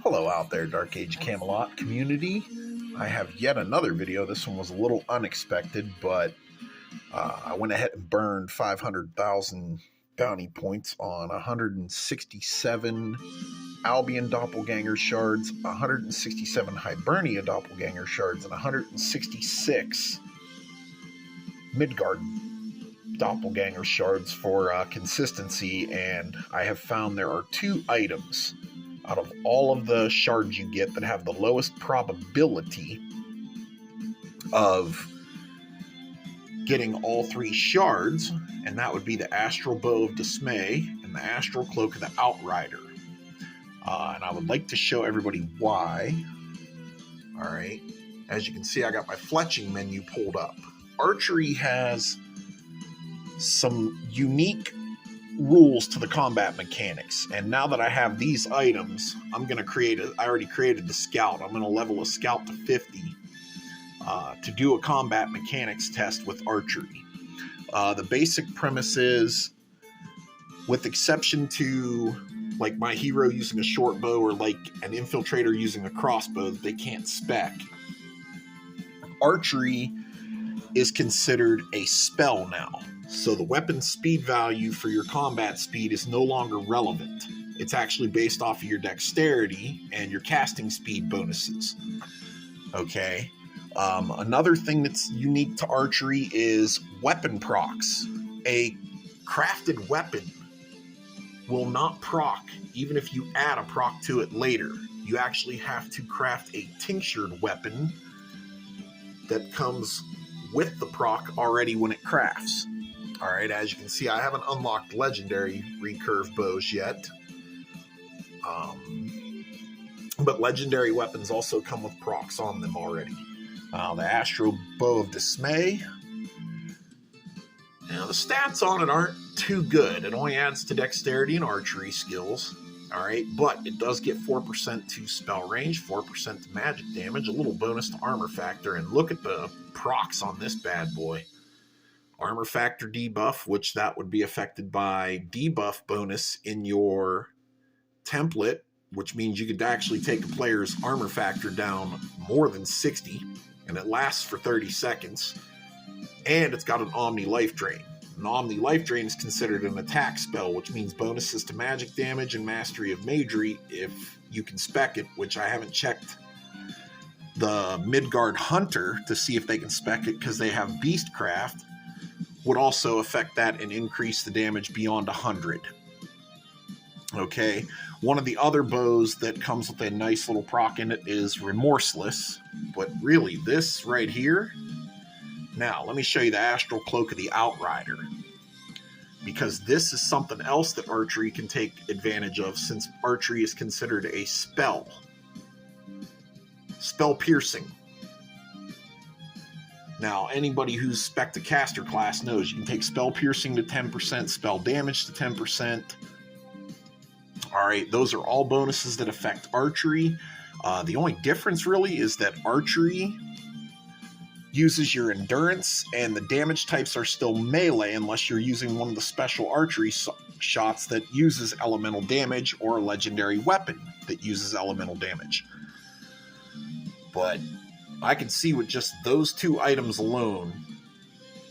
Hello out there, Dark Age Camelot community. I have yet another video. This one was a little unexpected, but I went ahead and burned 500,000 bounty points on 167 Albion Doppelganger shards, 167 Hibernia Doppelganger shards, and 166 Midgard Doppelganger shards for consistency. And I have found there are two items out of all of the shards you get that have the lowest probability of getting all three shards, and that would be the Astral Bow of Dismay and the Astral Cloak of the Outrider. And I would like to show everybody why. All right, as you can see, I got my fletching menu pulled up. Archery has some unique rules to the combat mechanics, and now that I have these items, I'm going to I already created the scout. I'm going to level a scout to 50 to do a combat mechanics test with archery. The basic premise is, with exception to like my hero using a short bow or like an infiltrator using a crossbow that they can't spec, archery is considered a spell now. So the weapon speed value for your combat speed is no longer relevant. It's actually based off of your dexterity and your casting speed bonuses. Okay. Another thing that's unique to archery is weapon procs. A crafted weapon will not proc even if you add a proc to it later. You actually have to craft a tinctured weapon that comes with the proc already when it crafts. All right, as you can see, I haven't unlocked legendary recurve bows yet. But legendary weapons also come with procs on them already. The Astral Bow of Dismay. Now, the stats on it aren't too good. It only adds to dexterity and archery skills. All right, but it does get 4% to spell range, 4% to magic damage, a little bonus to armor factor, and look at the procs on this bad boy. Armor factor debuff, which that would be affected by debuff bonus in your template, which means you could actually take a player's armor factor down more than 60, and it lasts for 30 seconds. And it's got an Omni Life Drain. An Omni Life Drain is considered an attack spell, which means bonuses to magic damage and mastery of magery if you can spec it, which I haven't checked the Midgard Hunter to see if they can spec it because they have Beastcraft. Would also affect that and increase the damage beyond 100. Okay, one of the other bows that comes with a nice little proc in it is Remorseless, but really this right here. Now, let me show you the Astral Cloak of the Outrider, because this is something else that archery can take advantage of, since archery is considered a spell. Spell piercing. Now, anybody who's spec'd a caster class knows you can take spell piercing to 10%, spell damage to 10%. All right, those are all bonuses that affect archery. The only difference really is that archery uses your endurance, and the damage types are still melee unless you're using one of the special archery shots that uses elemental damage, or a legendary weapon that uses elemental damage. But I can see with just those two items alone,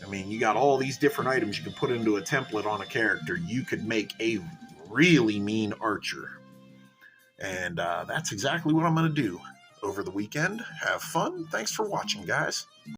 I mean, you got all these different items you can put into a template on a character. You could make a really mean archer. And that's exactly what I'm going to do over the weekend. Have fun. Thanks for watching, guys.